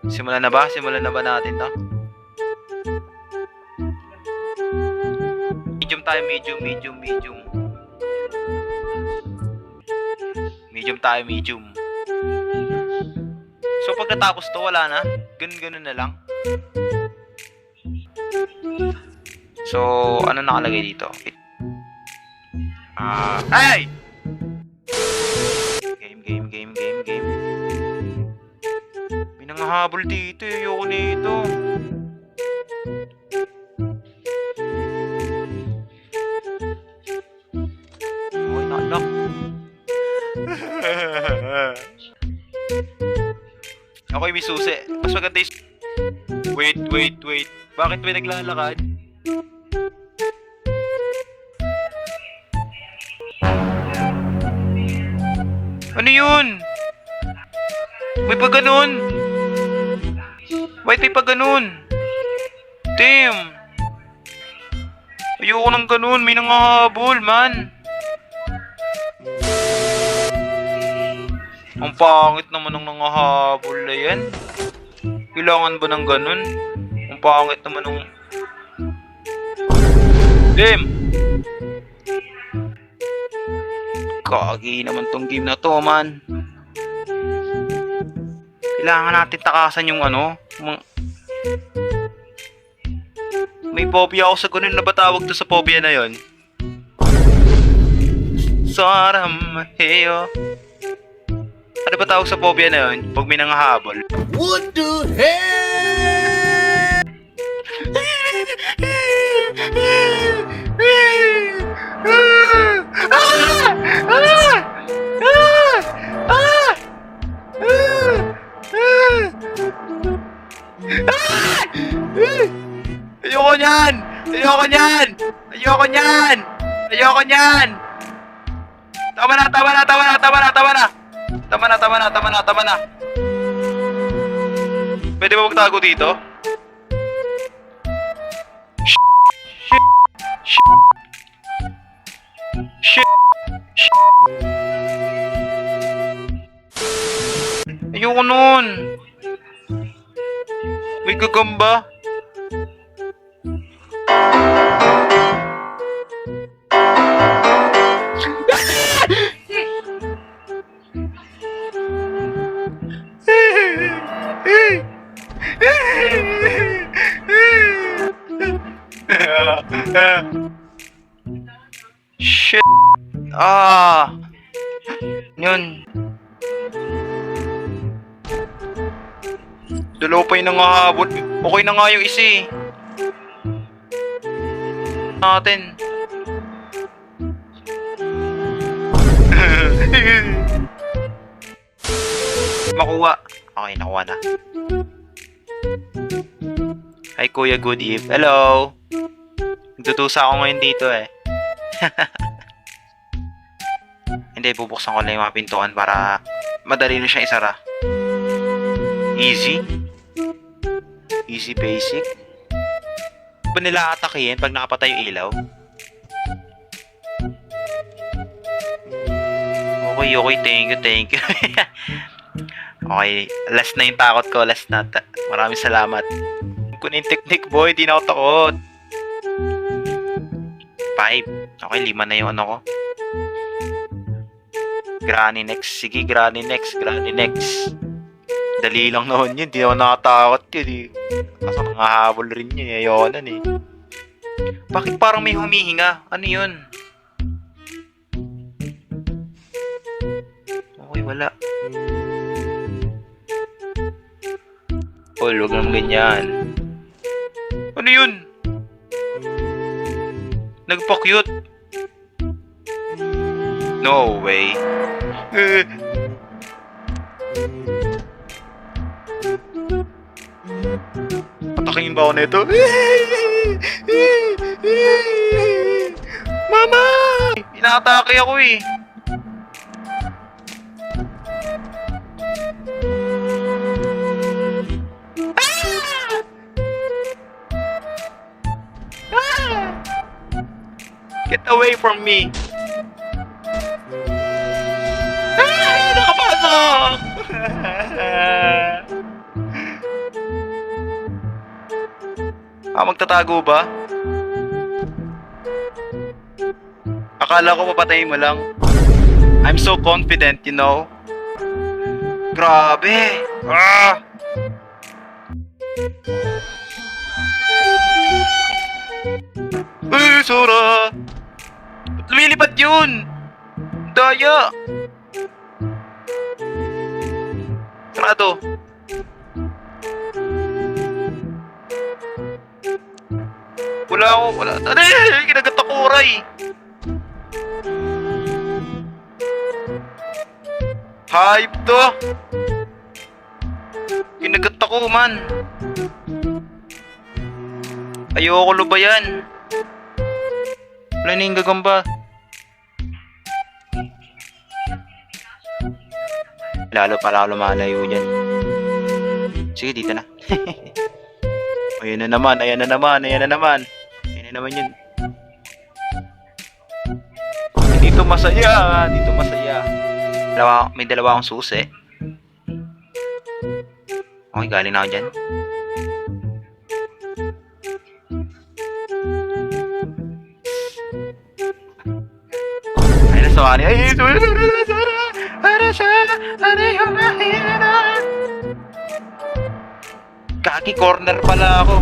Simulan na ba? Simulan na ba natin to? Medium tayo, medium. Medium tayo, medium. So pagkatapos to, wala na. Ganun na lang. So, ano nakalagay dito? Ay! Game. May nangahabol dito. Ayoko nito. Okay, nakalock. Okay, may susi. Mas maganda yung... Wait. Bakit may naglalakad? Ano yun? May pa ganun. Wait, may pa ganun. Damn. Ayoko ng ganun. May nangahabol, man. Ang pangit naman ng nangahabol na yan. Kailangan ba ng ganun? Ang pangit naman ng... Damn. Kagi naman tong game na to, man. Kailangan natin takasan yung ano. May phobia ako sa ganun. Na ba tawag to sa phobia na yon? Saram heyo. Ano ba tawag sa phobia na yon? Pag may nangahabol. What the hell? Ayoko niyan. Tama na. Pwede ba magtago dito? Shit. Ayoko nun. May gagamba. Shit. Yun. Dalawa pa yung nangahabol. Okay na nga yung isa eh. Natin. Makuha. Okay, nakuha na. Hi Kuya, good eve. Hello. Nagtutusa ako ngayon dito eh. Hindi, bubuksan ko lang yung mga pintuan para madali na siya isara. Easy basic. Ba nila atakihin pag nakapatay yung ilaw? Okay, thank you. Okay, last na yung takot ko, last na. Maraming salamat. Kung yung technique boy, di na ako takot. 5. Okay, 5 na yung ano ko. Granny next. Sige, Granny next. Dali lang naman yun. Di ako nakatakot yun. Kasi nangahabol rin yun. Ayoko nun eh. Bakit parang may humihinga? Ano yun? Okay, wala. Huwag naman ganyan. Ano yun? Nagpa-cute. No way. Patakin ba ako nito? Mama! Inaatake ako eh. Get away from me! Nakapasok! Magtatago ba? Akala ko papatayin mo lang. I'm so confident, you know. Grabe! Ah! Sora! Lumilipad yun! Daya! Sarado! Wala. Ano yun? Kinagat ako, Ray! Hype to! Kinagat ako, man! Ayoko lubayan! Wala na yung gagamba. Lalo pala ako lumalayo dyan. Sige, dito na. Ayan na naman yun. Dito masaya. May dalawa akong susi. Okay, galing na ako dyan. Ay, nasawani. Ay, Kaki, corner pala ako.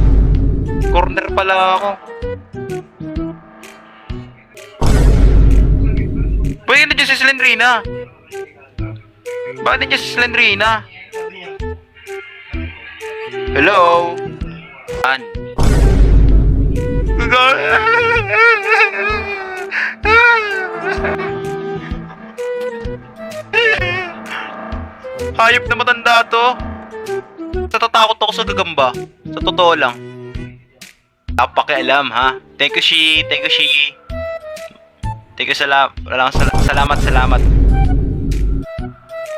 Bakit nandiyan si Slendrina? Hello? An? Hayop na matanda to. Natatakot ako sa gagamba. Sa totoo lang. Napakialam, ha? Thank you, Shi. Salamat.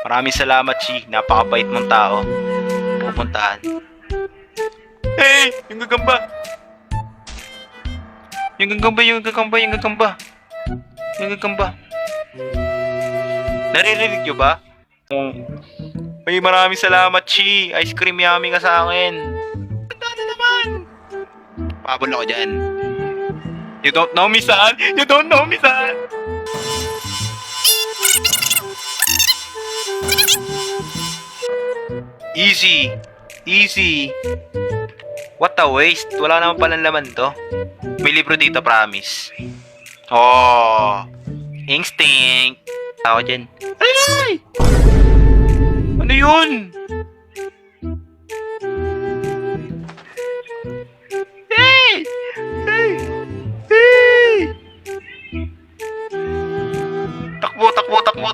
Maraming salamat, Shi. Napakabait mong tao. Pupuntahan. Hey! Yung gagamba! Naririnig nyo ba? Ay, maraming salamat, Chi. Ice cream yummy ka sa akin. Tanda na naman. Pabol ako dyan. You don't know me, son. Easy. What a waste. Wala naman palang laman to. May libro dito, promise. Oh. Instinct. Tao dyan. Ay! Ano yun? Hey!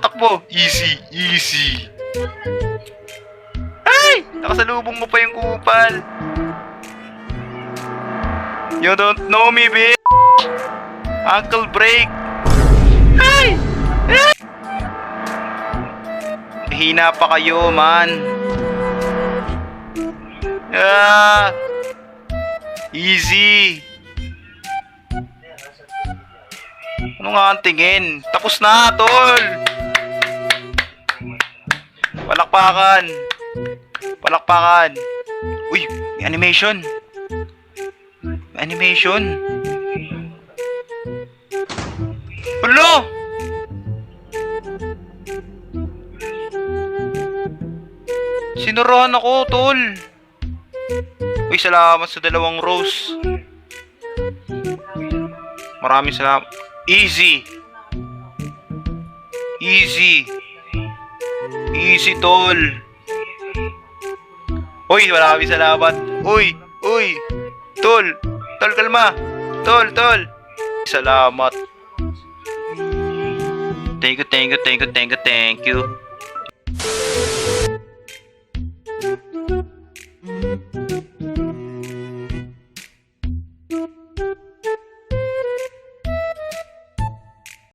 Takbo. Easy. Ay! Nakasalubong mo pa yung kupal. You don't know me, bitch. Uncle break. Ay! Hina pa kayo, man. Easy. Ano nga ang tingin? Tapos na, tol. Palakpakan. Uy, may animation. Hello! Sinurahan ako, tol. Uy, salamat sa 2 rose. Maraming salamat. Easy, tol. Uy, maraming salamat. Uy. Tol, kalma. Tol. Salamat. Thank you.